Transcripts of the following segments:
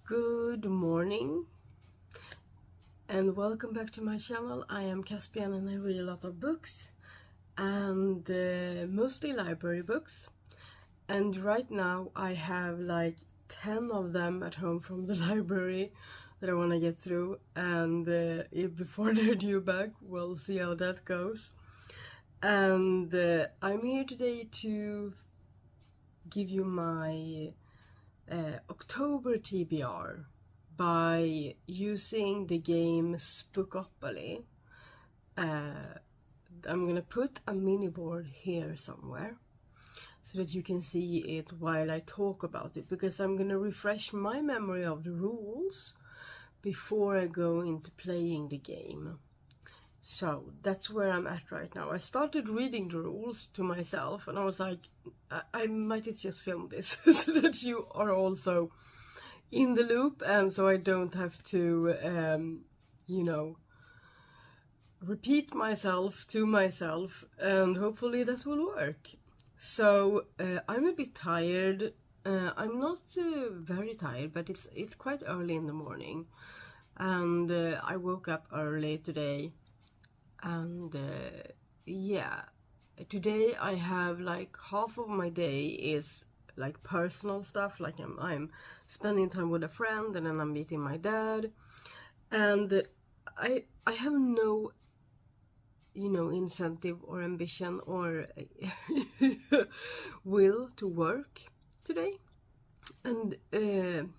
Good morning and welcome back to my channel. I am Caspian and I read a lot of books and mostly library books, and right now I have like 10 of them at home from the library that I want to get through, and before they're due back we'll see how that goes. And I'm here today to give you my October TBR by using the game Spookopoly. I'm gonna put a mini board here somewhere so that you can see it while I talk about it, because I'm gonna refresh my memory of the rules before I go into playing the game. So that's where I'm at right now. I started reading the rules to myself and I was like, I might just film this so that you are also in the loop, and so I don't have to, repeat myself to myself, and hopefully that will work. So I'm a bit tired. I'm not very tired, but it's quite early in the morning, and I woke up early today. And yeah, today I have like half of my day is like personal stuff, like I'm spending time with a friend, and then I'm meeting my dad, and I have no incentive or ambition or will to work today. And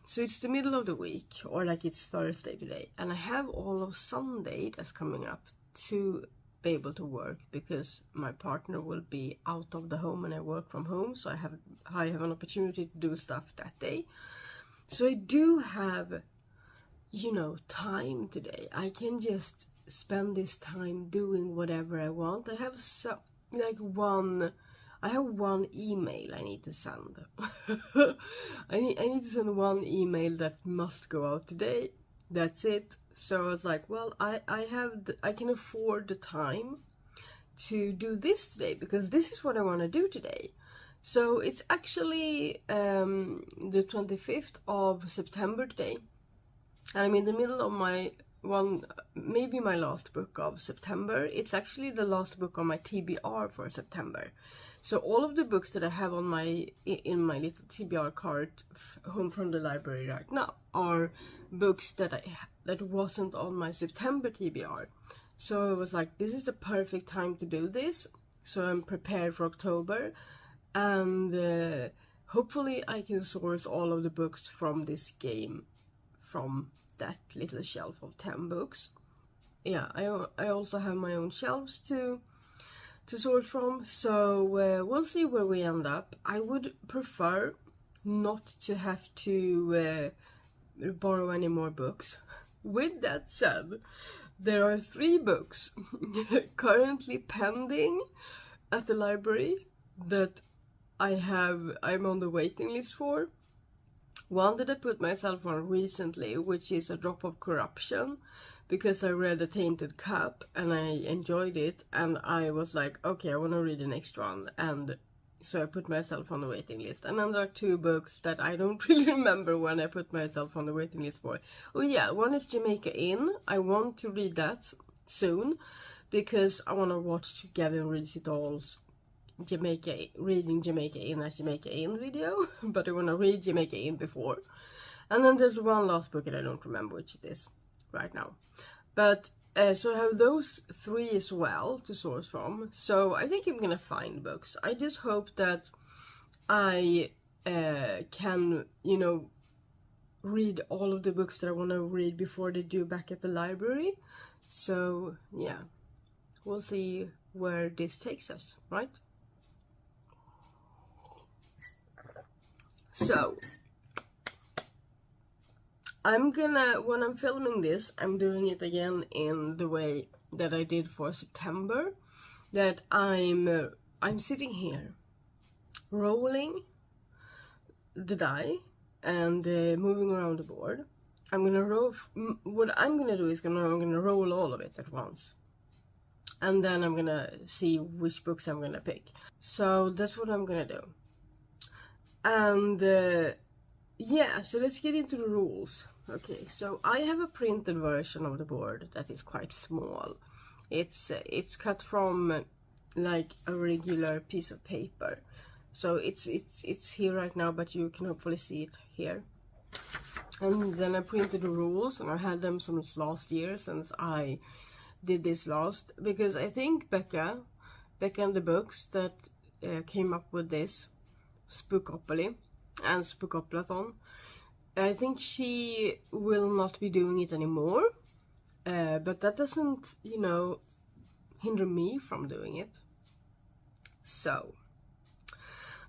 so it's the middle of the week, or like it's Thursday today, and I have all of Sunday that's coming up to be able to work, because my partner will be out of the home and I work from home, so I have an opportunity to do stuff that day. So I do have time today. I can just spend this time doing whatever I want. I have one email I need to send. I need to send one email that must go out today. That's it. So I was like, well, I can afford the time to do this today, because this is what I want to do today. So it's actually the 25th of September today, and I'm in the middle of maybe my last book of September. It's actually the last book on my TBR for September. So all of the books that I have on in my little TBR cart home from the library right now are books that wasn't on my September TBR. So I was like, this is the perfect time to do this, so I'm prepared for October, and hopefully I can source all of the books from this game from that little shelf of 10 books. Yeah, I also have my own shelves to sort from, so we'll see where we end up. I would prefer not to have to borrow any more books. With that said, there are 3 books currently pending at the library that I'm on the waiting list for. One that I put myself on recently, which is A Drop of Corruption, because I read A Tainted Cup and I enjoyed it, and I was like, okay, I want to read the next one, and so I put myself on the waiting list. And then there are 2 books that I don't really remember when I put myself on the waiting list for. Oh yeah, one is Jamaica Inn. I want to read that soon, because I want to watch Gavin Reads It All's reading Jamaica Inn as Jamaica Inn video, but I want to read Jamaica Inn before. And then there's one last book and I don't remember which it is right now. But so I have those 3 as well to source from. So I think I'm gonna find books. I just hope that I can, read all of the books that I want to read before they due back at the library. So yeah, we'll see where this takes us, right? So when I'm filming this, I'm doing it again in the way that I did for September, that I'm sitting here rolling the die and moving around the board. What I'm gonna do is I'm gonna roll all of it at once, and then I'm gonna see which books I'm gonna pick. So that's what I'm gonna do. And yeah, so let's get into the rules. Okay, so I have a printed version of the board that is quite small. It's cut from like a regular piece of paper. So it's here right now, but you can hopefully see it here. And then I printed the rules, and I had them since last year, since I did this last, because I think Becca and the books that came up with this Spookopoly and Spookoplathon, I think she will not be doing it anymore, but that doesn't, you know, hinder me from doing it. So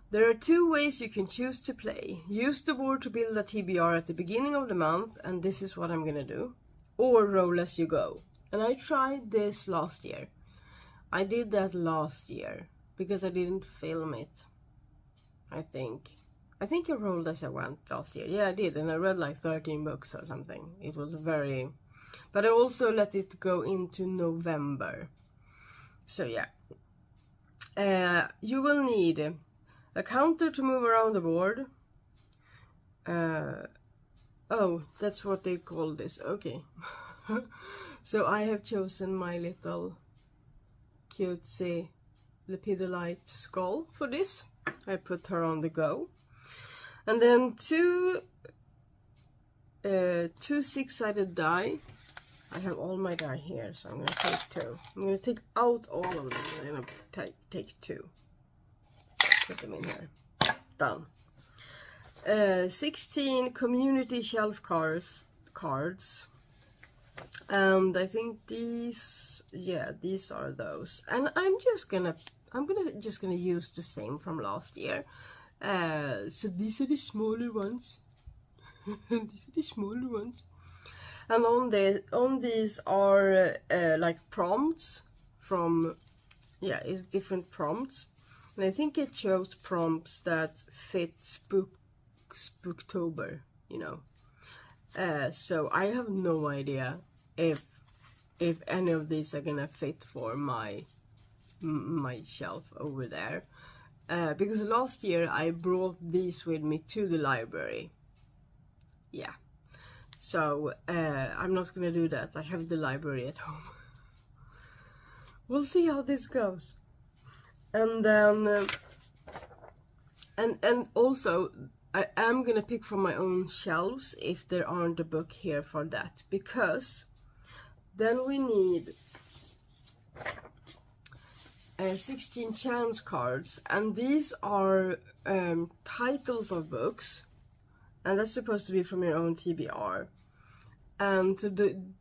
there are 2 ways you can choose to play. Use the board to build a TBR at the beginning of the month, and this is what I'm gonna do, or roll as you go. And I tried this last year. I did that last year because I didn't film it, I think I rolled as I went last year. Yeah, I did, and I read like 13 books or something. It was very... But I also let it go into November. So yeah. You will need a counter to move around the board. Oh, that's what they call this. Okay. So I have chosen my little cutesy lepidolite skull for this. I put her on the go. And then two 6-sided die. I have all my die here, so I'm going to take 2. I'm going to take out all of them. I'm going to take 2. Put them in here. Done. 16 community shelf cards. And I think these, yeah, these are those. And I'm just gonna use the same from last year. So these are the smaller ones. These are the smaller ones. And on these are like prompts from, yeah, it's different prompts. And I think it chose prompts that fit Spooktober, you know. So I have no idea if any of these are gonna fit for my shelf over there. Because last year I brought these with me to the library. Yeah. So I'm not gonna do that. I have the library at home. We'll see how this goes. And then and also I am gonna pick from my own shelves if there aren't a book here for that, because then we need 16 chance cards, and these are titles of books, and that's supposed to be from your own TBR, and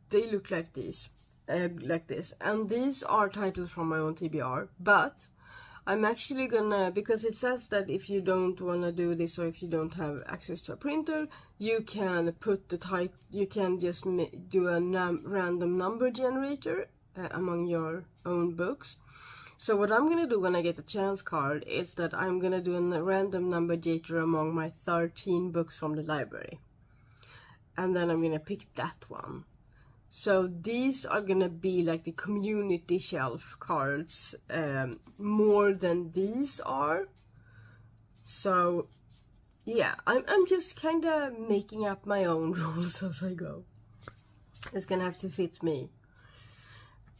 they look like this, and these are titles from my own TBR, but I'm actually gonna, because it says that if you don't want to do this, or if you don't have access to a printer, you can put the title, you can just do a random number generator among your own books. So what I'm gonna do when I get a chance card is that I'm gonna do a random number generator among my 13 books from the library. And then I'm gonna pick that one. So these are gonna be like the community shelf cards more than these are. So yeah, I'm just kind of making up my own rules as I go. It's gonna have to fit me.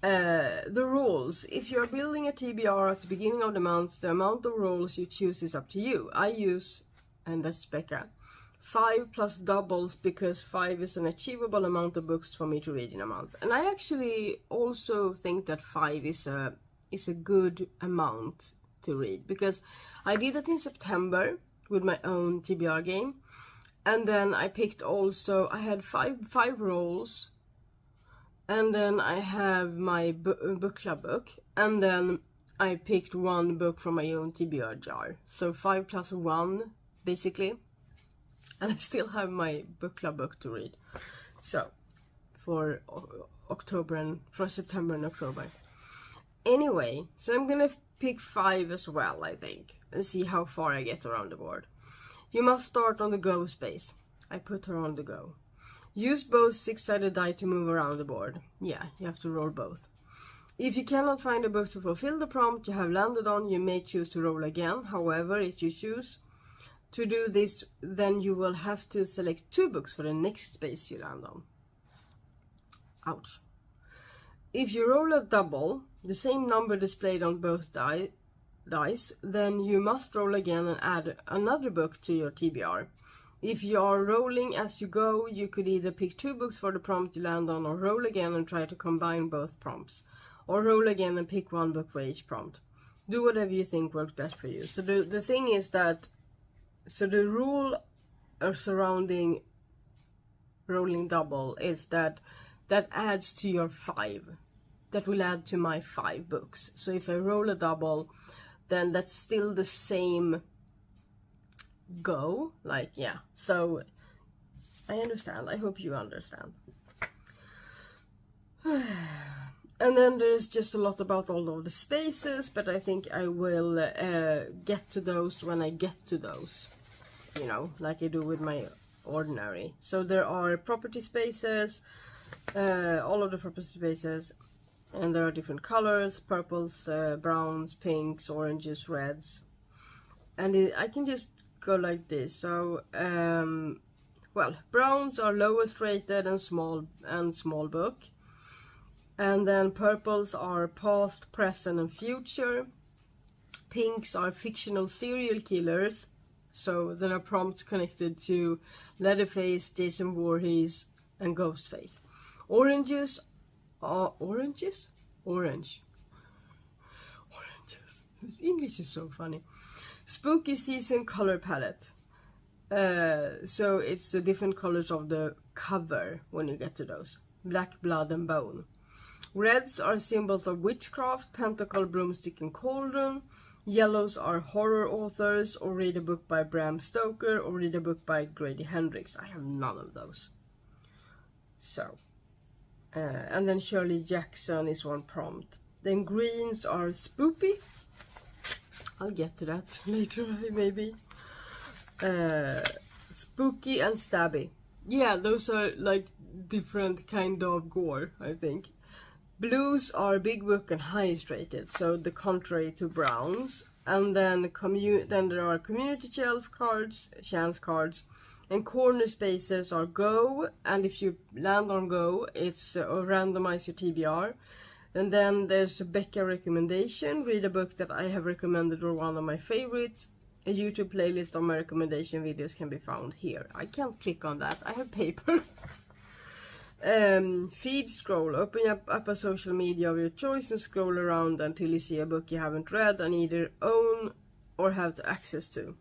The rules: if you're building a TBR at the beginning of the month, the amount of rolls you choose is up to you. I use, and that's Becca, 5 plus doubles, because 5 is an achievable amount of books for me to read in a month. And I actually also think that 5 is a good amount to read, because I did that in September with my own TBR game, and then I picked also, I had five rolls, and then I have my book club book, and then I picked 1 book from my own TBR jar. So 5 plus 1 basically. And I still have my book club book to read. So, for September and October. Anyway, so I'm gonna pick 5 as well, I think. And see how far I get around the board. You must start on the go space. I put her on the go. Use both 6-sided die to move around the board. Yeah, you have to roll both. If you cannot find a book to fulfill the prompt you have landed on, you may choose to roll again. However, if you choose To do this, then you will have to select 2 books for the next space you land on. Ouch. If you roll a double, the same number displayed on both dice, then you must roll again and add another book to your TBR. If you are rolling as you go, you could either pick 2 books for the prompt you land on, or roll again and try to combine both prompts. Or roll again and pick 1 book for each prompt. Do whatever you think works best for you. So the thing is that, so the rule surrounding rolling double is that adds to your 5. That will add to my 5 books. So if I roll a double, then that's still the same go. Like, yeah. So I understand. I hope you understand. And then there's just a lot about all of the spaces, but I think I will get to those when I get to those. You know, like I do with my ordinary. So there are property spaces, all of the property spaces, and there are different colors: purples, browns, pinks, oranges, reds. And I can just go like this. So, well, browns are lowest rated and small book. And then purples are past, present, and future. Pinks are fictional serial killers. So there are prompts connected to Leatherface, Jason Voorhees, and Ghostface. Oranges are oranges? Orange. Oranges. English is so funny. Spooky season color palette. So it's the different colors of the cover when you get to those. Black, blood, and bone. Reds are symbols of witchcraft, pentacle, broomstick, and cauldron. Yellows are horror authors, or read a book by Bram Stoker, or read a book by Grady Hendrix. I have none of those. So, and then Shirley Jackson is one prompt. Then greens are spoopy. I'll get to that later, maybe. Spooky and stabby. Yeah, those are like different kind of gore, I think. Blues are big book and highest rated, so the contrary to browns. And then there are community shelf cards, chance cards, and corner spaces are go. And if you land on go, it's randomize your TBR. And then there's a Becca recommendation. Read a book that I have recommended or one of my favorites. A YouTube playlist of my recommendation videos can be found here. I can't click on that. I have paper. Feed scroll. Open up a social media of your choice and scroll around until you see a book you haven't read and either own or have access to.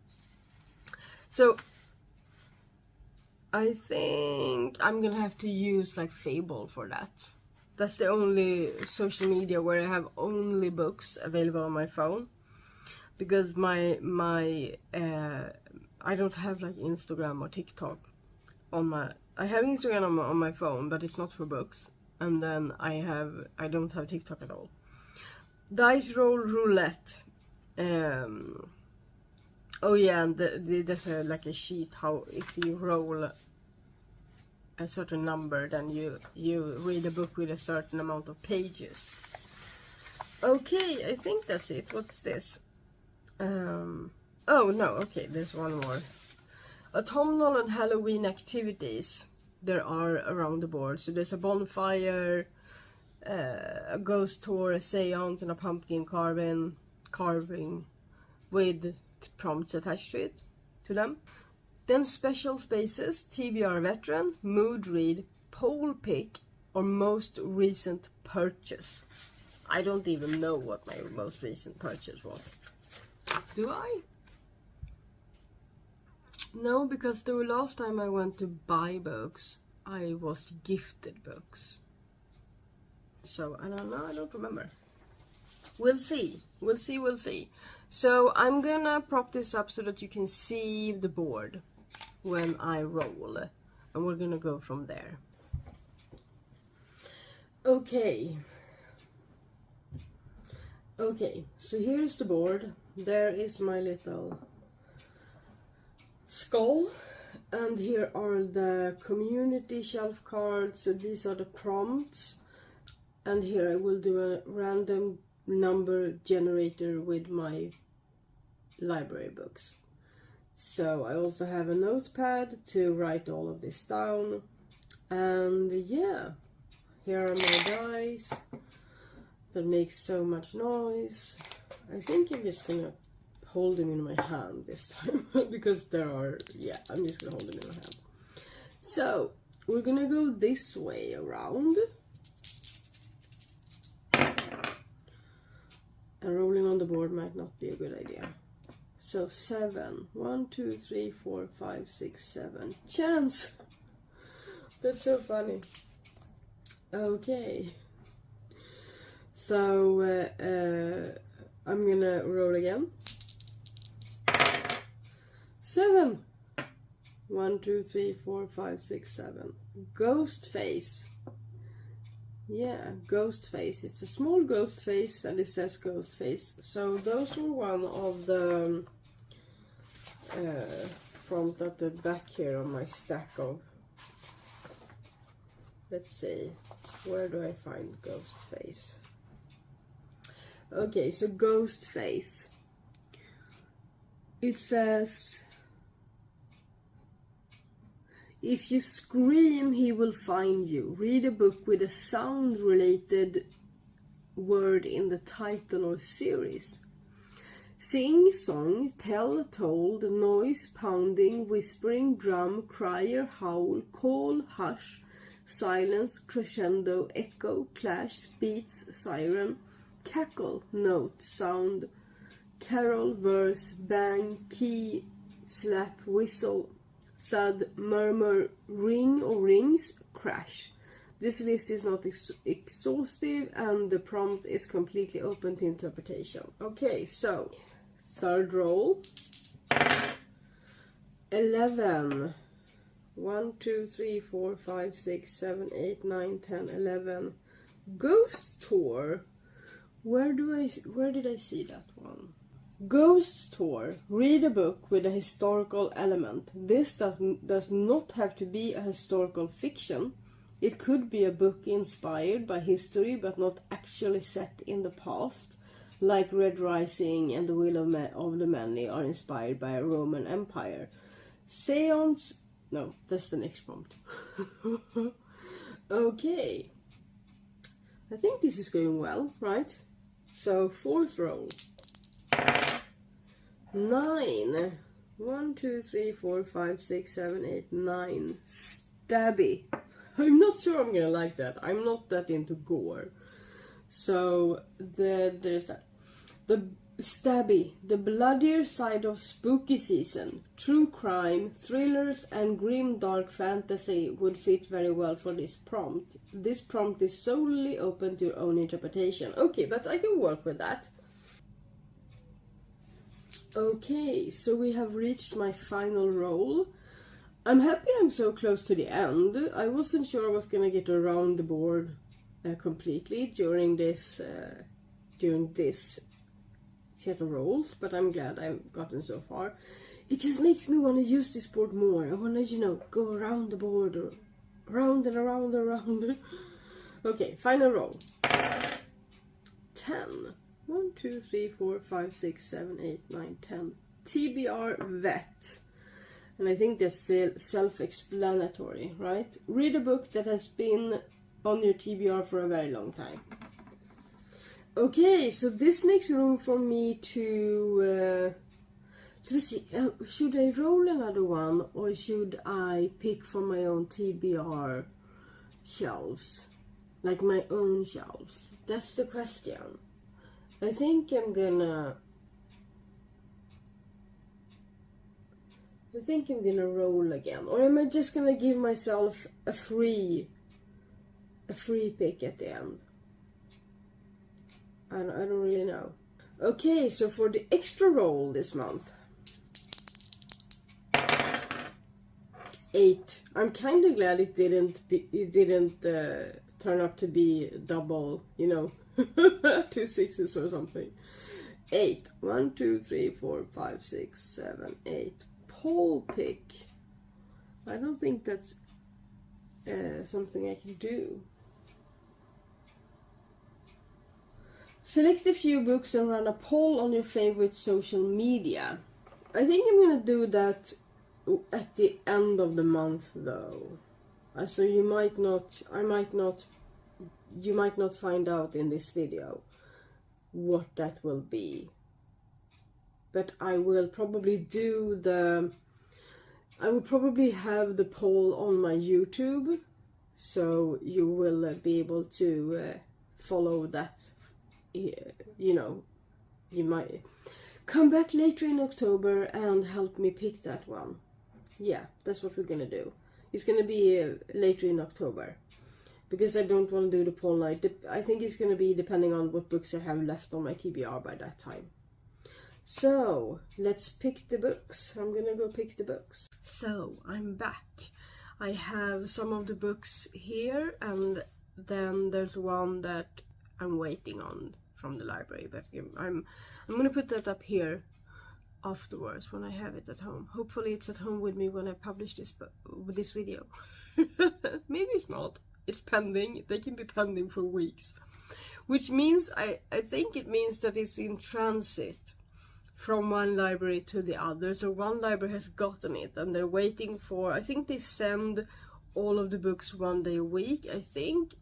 So I think I'm gonna have to use like Fable for that. That's the only social media where I have only books available on my phone, because I don't have like Instagram or TikTok on my. I have Instagram on my phone, but it's not for books. And then I don't have TikTok at all. Dice roll roulette. Oh yeah, and there's like a sheet how if you roll a certain number, then you read a book with a certain amount of pages. Okay, I think that's it. What's this? Oh no, okay, there's one more. Autumnal and Halloween activities there are around the board. So there's a bonfire, a ghost tour, a seance, and a pumpkin carving with prompts attached to them. Then special spaces, TBR veteran, mood read, poll pick, or most recent purchase. I don't even know what my most recent purchase was. Do I? No, because the last time I went to buy books, I was gifted books. So, I don't know, I don't remember. We'll see. We'll see. So, I'm gonna prop this up so that you can see the board when I roll. And we're gonna go from there. Okay. Okay, so here's the board. There is my little skull, and here are the community shelf cards. So these are the prompts, and here I will do a random number generator with my library books. So I also have a notepad to write all of this down. And yeah, here are my dice that make so much noise. I think I'm just gonna hold them in my hand this time because I'm just gonna hold them in my hand. So we're gonna go this way around. And rolling on the board might not be a good idea. So 7. 1, 2, 3, 4, 5, 6, 7. Chance! That's so funny. Okay. So I'm gonna roll again. 7. 1, 2, 3, 4, 5, 6, 7. Ghost face. Yeah, ghost face. It's a small ghost face and it says ghost face. So those were one of the front at the back here on my stack of. Let's see, where do I find ghost face? Okay, so ghost face. It says, if you scream, he will find you. Read a book with a sound-related word in the title or series. Sing, song, tell, told, noise, pounding, whispering, drum, crier, howl, call, hush, silence, crescendo, echo, clash, beats, siren, cackle, note, sound, carol, verse, bang, key, slap, whistle, thud, murmur, ring or rings, crash. This list is not exhaustive and the prompt is completely open to interpretation. Okay, so third roll. 11. 1, 2, 3, 4, 5, 6, 7, 8, 9, 10, 11. Ghost tour. Where did I see that one? Ghost tour. Read a book with a historical element. This does not have to be a historical fiction. It could be a book inspired by history but not actually set in the past, like Red Rising and The Will of the Many are inspired by a Roman Empire. Seance... No, that's the next prompt. Okay. I think this is going well, right? So, fourth roll. 9. 1, 2, 3, 4, 5, 6, 7, 8, 9. Stabby. I'm not sure I'm gonna like that. I'm not that into gore. So, there's that. The Stabby. The bloodier side of spooky season. True crime, thrillers, and grim dark fantasy would fit very well for this prompt. This prompt is solely open to your own interpretation. Okay, but I can work with that. Okay, so we have reached my final roll. I'm happy I'm so close to the end. I wasn't sure I was gonna get around the board completely during this set of rolls, but I'm glad I've gotten so far. It just makes me want to use this board more. I want to, go around the board, or around and around and around. Okay, final roll. 10. 1, 2, 3, 4, 5, 6, 7, 8, 9, 10. TBR vet. And I think that's self-explanatory, right? Read a book that has been on your TBR for a very long time. Okay, so this makes room for me to see, should I roll another one or should I pick from my own TBR shelves? Like my own shelves? That's the question. I think I'm gonna roll again. Or am I just gonna give myself a free pick at the end? I don't really know. Okay, so for the extra roll this month. 8. I'm kind of glad it didn't turn up to be double, 2 6s or something. 8. 1, 2, 3, 4, 5, 6, 7, 8. Pole pick. I don't think that's something I can do. Select a few books and run a poll on your favorite social media. I think I'm gonna do that at the end of the month though. So you might not find out in this video what that will be. But I will probably have the poll on my YouTube, so you will be able to follow that. You know, you might come back later in October and help me pick that one. Yeah, that's what we're gonna do. It's gonna be later in October, because I don't want to do the poll night. I think it's gonna be depending on what books I have left on my TBR by that time. So, let's pick the books. I'm gonna go pick the books. So, I'm back. I have some of the books here, and then there's one that I'm waiting on from the library, but I'm gonna put that up here afterwards when I have it at home. Hopefully it's at home with me when I publish this video. Maybe it's not. It's pending. They can be pending for weeks, which means I think it means that it's in transit from one library to the other. So one library has gotten it and they're waiting for, I think they send all of the books one day a week. I think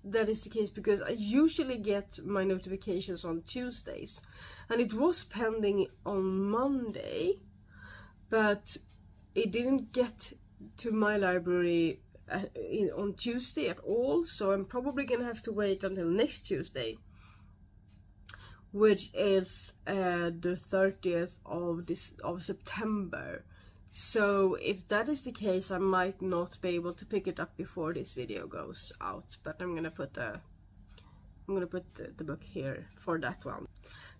that is the case because I usually get my notifications on Tuesdays, and it was pending on Monday, but it didn't get to my library on Tuesday at all, so I'm probably gonna have to wait until next Tuesday, which is the 30th of September. So if that is the case, I might not be able to pick it up before this video goes out, but I'm gonna put the book here for that one.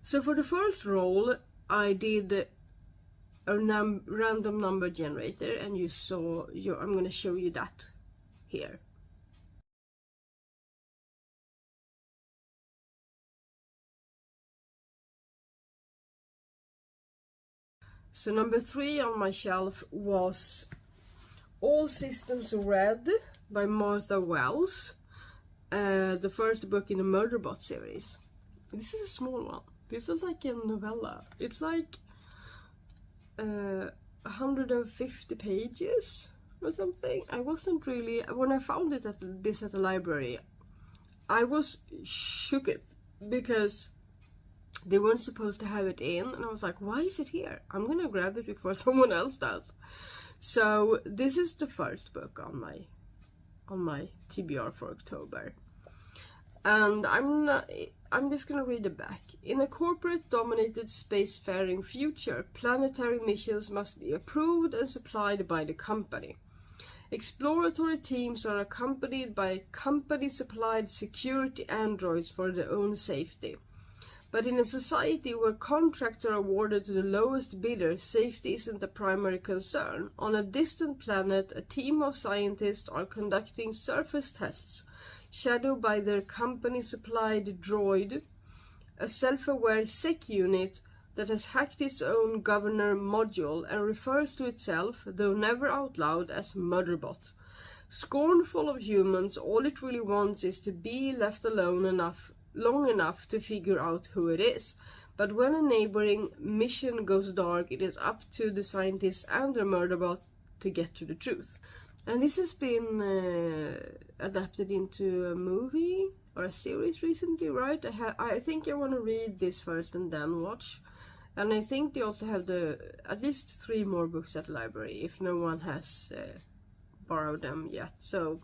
So for the first roll, I did a random number generator, and you saw I'm gonna show you that here. So number 3 on my shelf was All Systems Red by Martha Wells, the first book in the Murderbot series. This is a small one. This is like a novella. It's like 150 pages or something. I wasn't really, when I found it at the library, I was shook because they weren't supposed to have it in, and I was like, why is it here? I'm gonna grab it before someone else does. So this is the first book on my TBR for October. And I'm just gonna read the back. In a corporate-dominated spacefaring future, planetary missions must be approved and supplied by the company. Exploratory teams are accompanied by company-supplied security androids for their own safety. But in a society where contracts are awarded to the lowest bidder, safety isn't a primary concern. On a distant planet, a team of scientists are conducting surface tests, shadowed by their company-supplied droid, a self-aware sec unit that has hacked its own governor module and refers to itself, though never out loud, as Murderbot. Scornful of humans, all it really wants is to be left alone long enough to figure out who it is. But when a neighboring mission goes dark, it is up to the scientists and their Murderbot to get to the truth. And this has been adapted into a movie or a series recently, right? I think I want to read this first and then watch. And I think they also have at least 3 more books at the library, if no one has borrowed them yet. So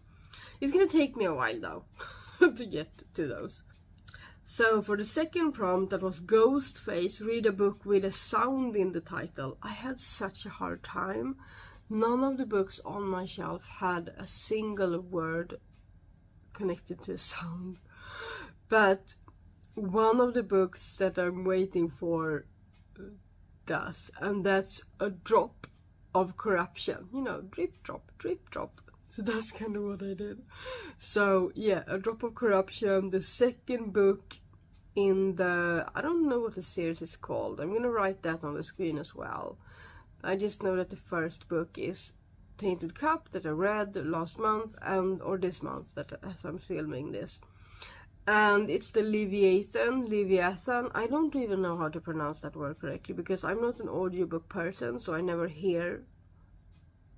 it's gonna take me a while though to get to those. So for the second prompt, that was Ghostface, read a book with a sound in the title. I had such a hard time. None of the books on my shelf had a single word connected to a sound. But one of the books that I'm waiting for does, and that's A Drop of Corruption. You know, drip drop, drip drop. So that's kind of what I did. So yeah, A Drop of Corruption, the second book in the, I don't know what the series is called. I'm gonna write that on the screen as well. I just know that the first book is Tainted Cup, that I read last month, or this month, that as I'm filming this. and it's the Leviathan. I don't even know how to pronounce that word correctly because I'm not an audiobook person, so I never hear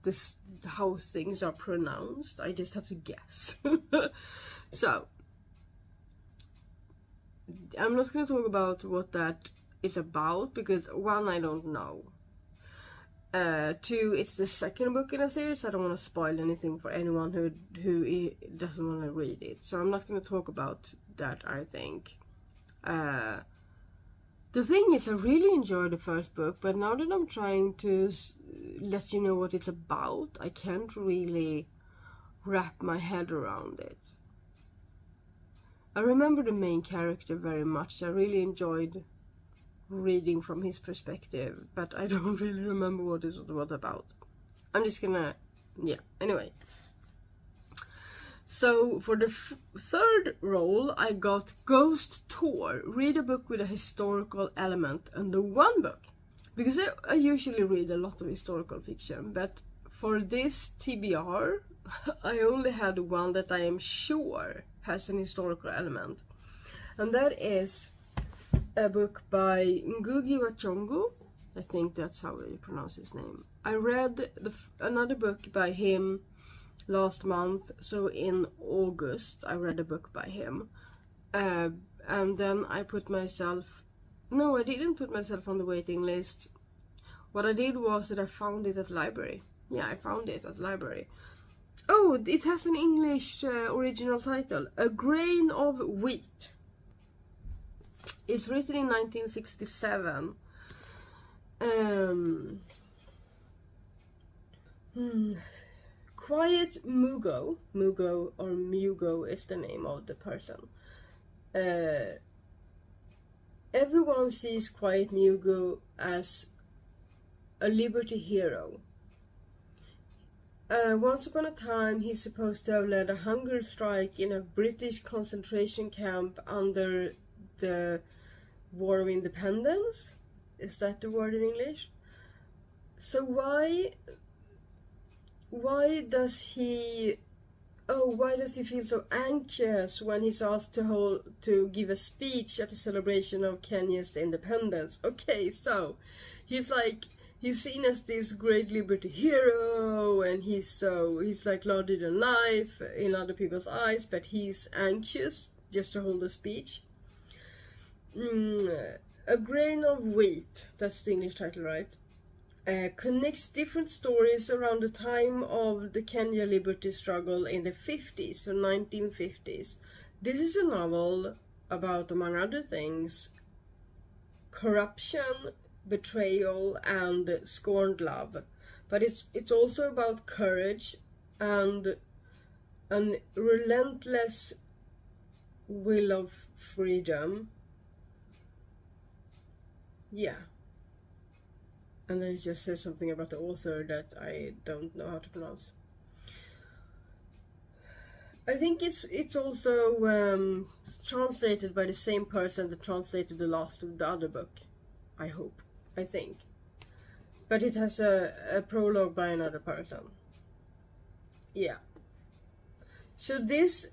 this how things are pronounced. I just have to guess. So I'm not going to talk about what that is about because one, I don't know. Two, it's the second book in a series. I don't want to spoil anything for anyone who doesn't want to read it. So I'm not going to talk about that, I think. The thing is, I really enjoyed the first book, but now that I'm trying to let you know what it's about, I can't really wrap my head around it. I remember the main character very much. I really enjoyed reading from his perspective, but I don't really remember what it was about. I'm just gonna, yeah, anyway. So for the third role, I got Ghost Tour. Read a book with a historical element, and the one book, because I usually read a lot of historical fiction, but for this TBR, I only had one that I am sure has an historical element, and that is a book by Ngugi wa Thiong'o. I think that's how you pronounce his name. I read another book by him last month, so in August I read a book by him, and then I put myself, no, I didn't put myself on the waiting list. What I did was that I found it at the library. Yeah, I found it at the library. Oh, it has an English original title, A Grain of Wheat. It's written in 1967. Quiet Mugo or Mugo is the name of the person. Everyone sees Quiet Mugo as a liberty hero. Once upon a time, he's supposed to have led a hunger strike in a British concentration camp under the War of Independence. Is that the word in English? So why does he feel so anxious when he's asked to give a speech at the celebration of Kenya's independence? Okay, so he's seen as this great liberty hero, and he's like larger than life in other people's eyes, but he's anxious just to hold a speech. A Grain of Wheat, that's the English title, right? Connects different stories around the time of the Kenya liberty struggle in the 50s, so 1950s. This is a novel about, among other things, corruption, betrayal, and scorned love. But it's also about courage and an relentless will of freedom. Yeah. And then it just says something about the author that I don't know how to pronounce. I think it's also translated by the same person that translated the other book. I hope. I think. But it has a prologue by another person. Yeah. So this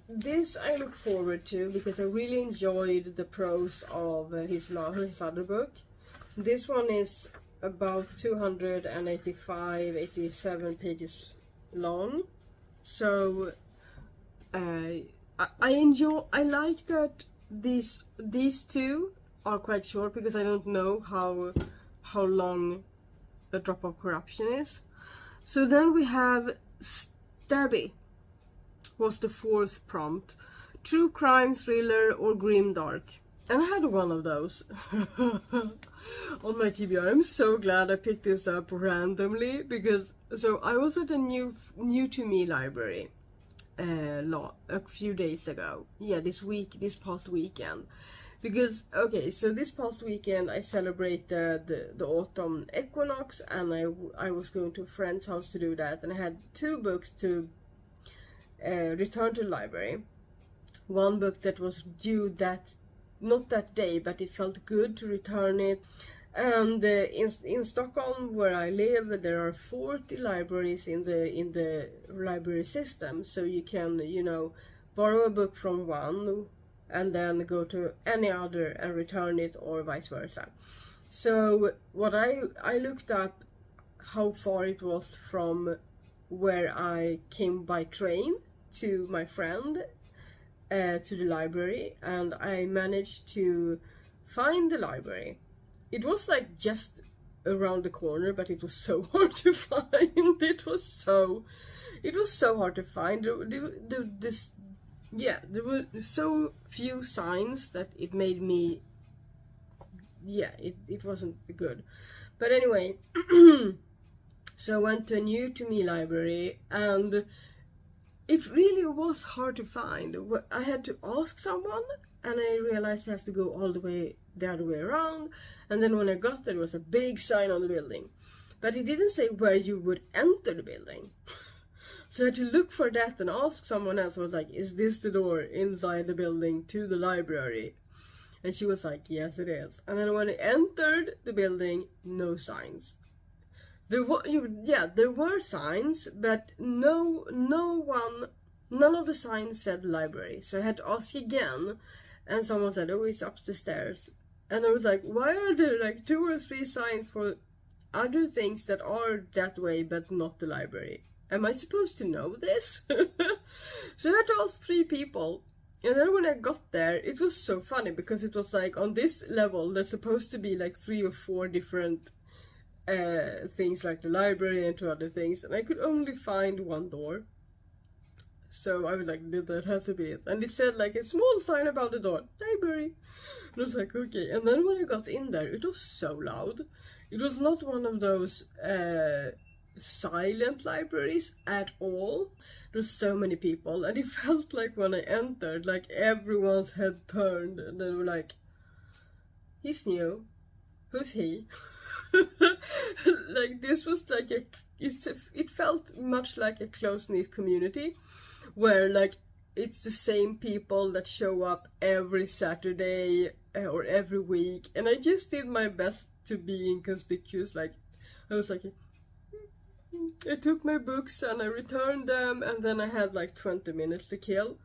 I look forward to because I really enjoyed the prose of his other book. This one is about 287 pages long. So I like that these two are quite short because I don't know how long A Drop of Corruption is. So then we have Stabby was the fourth prompt. True crime, thriller, or grimdark. And I had one of those on my TBR. I'm so glad I picked this up randomly because I was at a new to me library a few days ago. Yeah, this past weekend. Because so this past weekend I celebrated the autumn equinox, and I was going to a friend's house to do that, and I had two books to return to the library. One book that was due not that day, but it felt good to return it. And in Stockholm, where I live, there are 40 libraries in the library system, so you can borrow a book from one and then go to any other and return it, or vice versa. So what I looked up how far it was from where I came by train to my friend, to the library, and I managed to find the library. It was like just around the corner, but it was so hard to find. It was so hard to find. There were so few signs that it made me, it wasn't good. But anyway, so I went to a new to me library, and it really was hard to find. I had to ask someone, and I realized I have to go all the way the other way around. And then when I got there was a big sign on the building, but it didn't say where you would enter the building. So I had to look for that and ask someone else. I was like, is this the door inside the building to the library? And she was like, yes it is. And then when I entered the building, no signs. There were signs, but none of the signs said library. So I had to ask again, and someone said, oh, it's up the stairs. And I was like, why are there like 2 or 3 signs for other things that are that way, but not the library? Am I supposed to know this? So I had to ask 3 people. And then when I got there, it was so funny, because it was like, on this level, there's supposed to be like 3 or 4 different things, like the library and 2 other things, and I could only find 1 door. So I was like, that has to be it. And it said like a small sign about the door, library. And I was like, okay. And then when I got in there, it was so loud. It was not one of those silent libraries at all. There was so many people, and it felt like when I entered, like everyone's head turned, and they were like, he's new, who's he? Like this was like it felt much like a close-knit community, where like it's the same people that show up every Saturday or every week, and I just did my best to be inconspicuous. Like I was like, I took my books and I returned them, and then I had like 20 minutes to kill.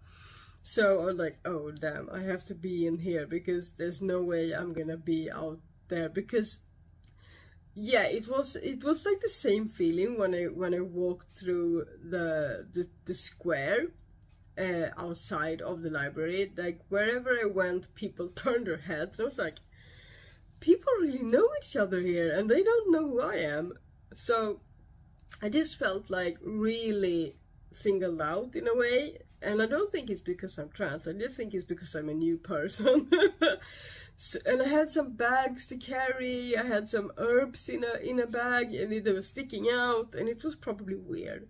So I was like, oh damn, I have to be in here, because there's no way I'm gonna be out there. Because yeah, it was like the same feeling when I walked through the square outside of the library. Like wherever I went, people turned their heads. I was like, people really know each other here, and they don't know who I am. So I just felt like really singled out in a way. And I don't think it's because I'm trans, I just think it's because I'm a new person. So, and I had some bags to carry, I had some herbs in a bag, and they were sticking out, and it was probably weird.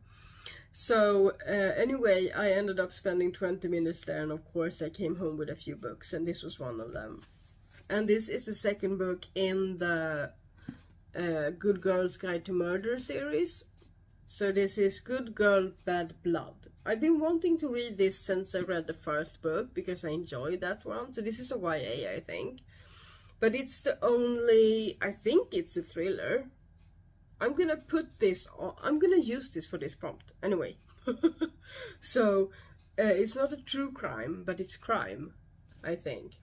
So anyway, I ended up spending 20 minutes there, and of course I came home with a few books, and this was one of them. And this is the second book in the Good Girl's Guide to Murder series. So this is Good Girl, Bad Blood. I've been wanting to read this since I read the first book, because I enjoyed that one. So this is a YA, I think. But it's the only... I think it's a thriller. I'm gonna put this on... I'm gonna use this for this prompt. Anyway. So, it's not a true crime, but it's crime, I think.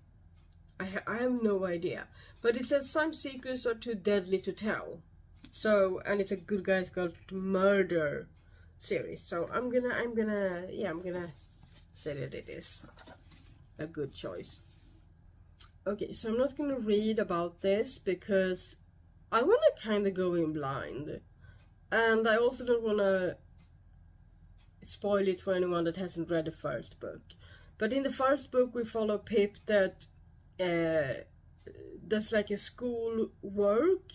I have no idea. But it says some secrets are too deadly to tell. So, and it's a Good Guys Girl Murder series. So I'm gonna say that it is a good choice. Okay, so I'm not gonna read about this because I wanna kinda go in blind. And I also don't wanna spoil it for anyone that hasn't read the first book. But in the first book we follow Pip that does like a school work,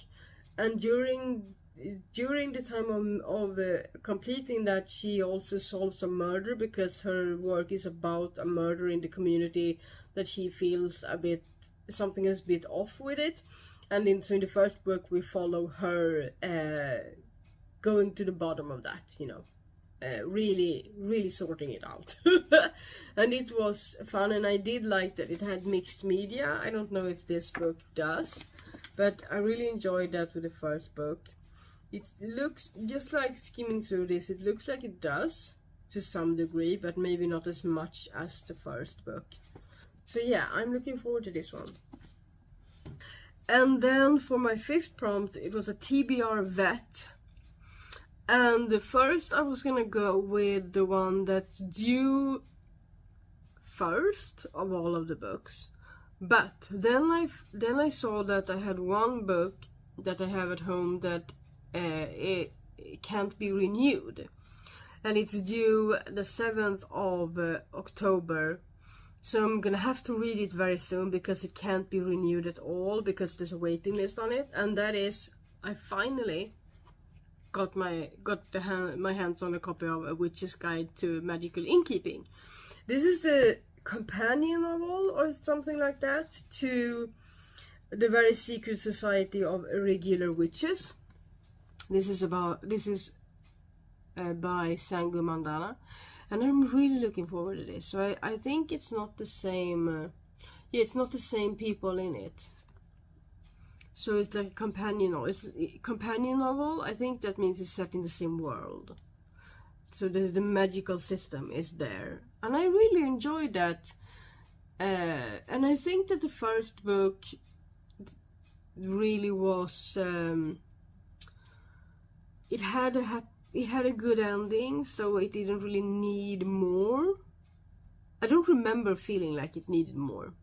and during the time of completing that, she also solves a murder, because her work is about a murder in the community that she feels something is a bit off with it. And in the first book we follow her going to the bottom of that, you know, really sorting it out. And it was fun, and I did like that it had mixed media. I don't know if this book does, but I really enjoyed that with the first book. It looks, just like skimming through this, it looks like it does to some degree, but maybe not as much as the first book. So yeah, I'm looking forward to this one. And then for my 5th prompt, it was a TBR vet. And the first I was gonna go with the one that's due first of all of the books. But then I saw that I had one book that I have at home that it can't be renewed. And it's due the 7th of October. So I'm gonna have to read it very soon because it can't be renewed at all because there's a waiting list on it. And that is, I finally got my hands on a copy of A Witch's Guide to Magical Innkeeping. This is the companion novel or something like that to The Very Secret Society of Irregular Witches. This is by Sangu Mandana, and I'm really looking forward to this. So I think it's not the same. Yeah, it's not the same people in it. So it's like a companion novel. It's a companion novel. I think that means it's set in the same world. So there's the magical system is there, and I really enjoyed that. And I think that the first book really was. It had a good ending, so it didn't really need more. I don't remember feeling like it needed more.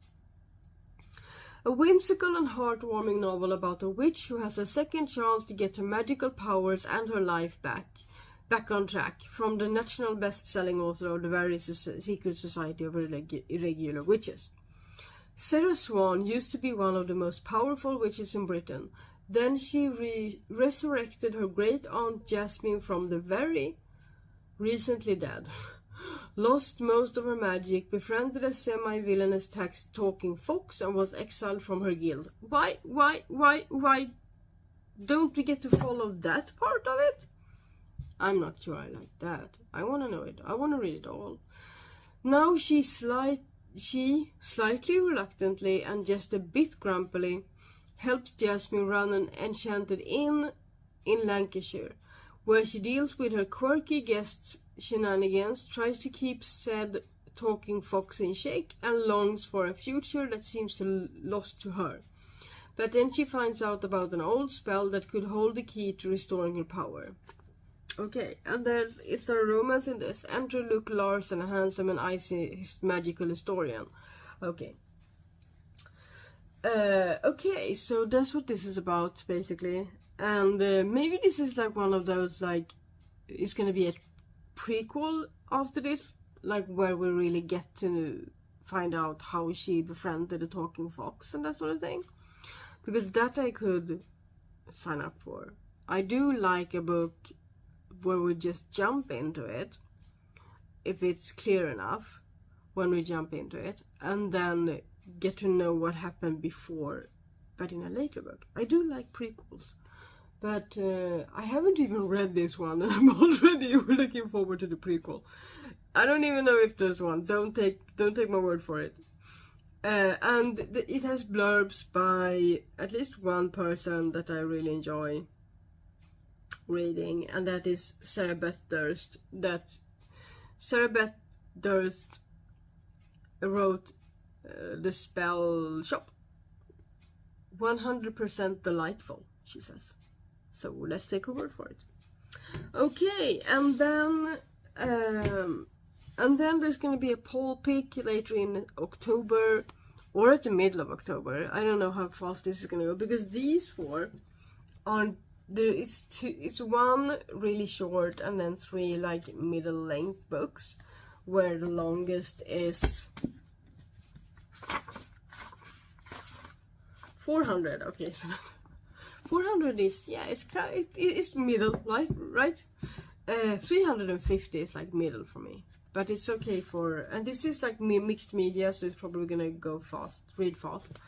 A whimsical and heartwarming novel about a witch who has a second chance to get her magical powers and her life back on track, from the national best-selling author of The Very Secret Society of Irregular Witches. Sarah Swan used to be one of the most powerful witches in Britain. Then she resurrected her great-aunt Jasmine from the very recently dead, lost most of her magic, befriended a semi-villainous talking fox, and was exiled from her guild. Why don't we get to follow that part of it? I'm not sure I like that. I want to know it. I want to read it all. Now she slightly reluctantly and just a bit grumpily helps Jasmine run an enchanted inn in Lancashire, where she deals with her quirky guests' shenanigans, tries to keep said talking fox in check, and longs for a future that seems lost to her. But then she finds out about an old spell that could hold the key to restoring her power. Okay, and is there a romance in this? Enter Luke Larson, a handsome and icy magical historian. Okay. Okay, so that's what this is about, basically. And maybe this is like one of those, like, it's gonna be a prequel after this, like, where we really get to find out how she befriended the talking fox and that sort of thing. Because that I could sign up for. I do like a book where we just jump into it, if it's clear enough when we jump into it, and then get to know what happened before, but in a later book. I do like prequels, but I haven't even read this one, and I'm already looking forward to the prequel. I don't even know if there's one. Don't take my word for it. And it has blurbs by at least one person that I really enjoy reading, and that is Sarah Beth Durst. Sarah Beth Durst wrote The Spell Shop. 100% delightful, she says. So let's take her word for it. Okay, and then there's gonna be a poll pick later in October, or at the middle of October. I don't know how fast this is gonna go, because these four are it's one really short and then 3 like middle length books, where the longest is 400. Okay, so 400 is, yeah, it's middle, right? 350 is like middle for me, but it's okay for, and this is like mixed media, so it's probably gonna go fast, read fast.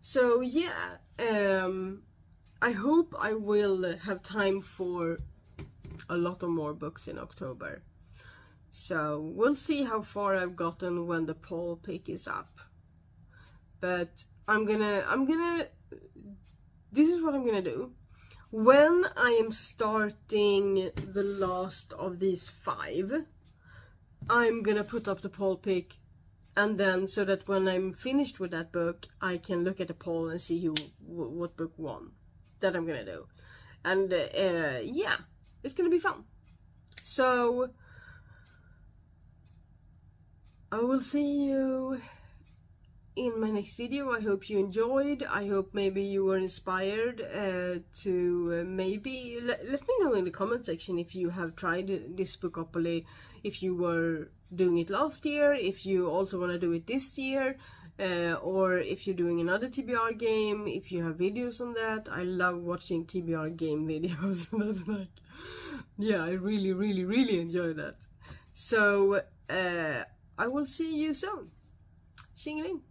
So yeah, I hope I will have time for a lot of more books in October. So we'll see how far I've gotten when the poll pick is up. But this is what I'm gonna do. When I am starting the last of these 5, I'm gonna put up the poll pick and then so that when I'm finished with that book, I can look at the poll and see what book won. That I'm gonna do. And yeah, it's gonna be fun. So I will see you in my next video. I hope you enjoyed. I hope maybe you were inspired to maybe let me know in the comment section if you have tried this Spookopoly, if you were doing it last year, if you also want to do it this year, or if you're doing another TBR game, if you have videos on that. I love watching TBR game videos. That's like, yeah, I really enjoy that. So I will see you soon. Xingling.